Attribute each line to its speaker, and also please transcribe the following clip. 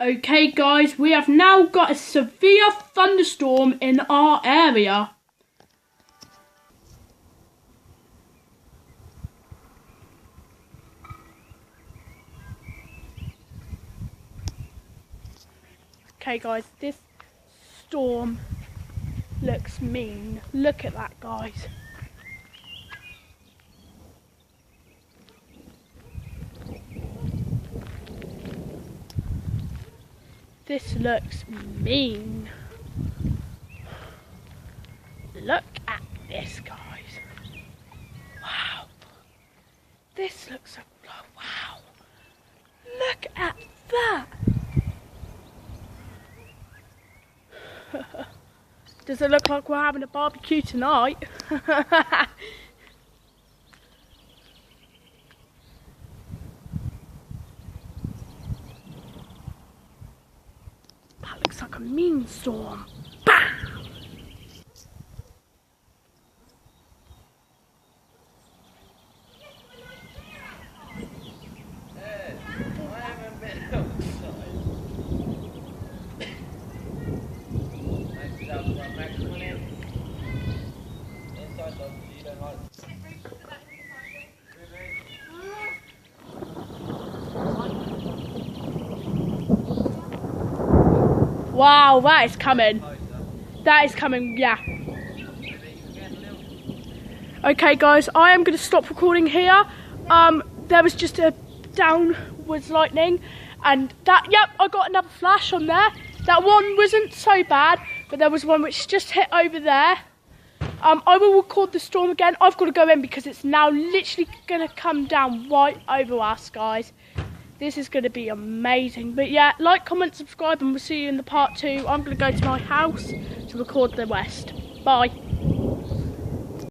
Speaker 1: Okay guys, we have now got a severe thunderstorm in our area. Okay guys, this storm looks mean. Look at that, guys. This looks mean. Look at this, guys. Wow. This looks like, wow. Look at that. Does it look like we're having a barbecue tonight? That looks like a mean storm. Bam! Wow, that is coming. That is coming, yeah. Okay guys, I am going to stop recording here. There was just a downwards lightning and that, yep, I got another flash on there. That one wasn't so bad, but there was one which just hit over there. I will record the storm again. I've got to go in because it's now literally going to come down right over us, guys. This is going to be amazing. But yeah, like, comment, subscribe, and we'll see you in the part 2. I'm going to go to my house to record the rest. Bye.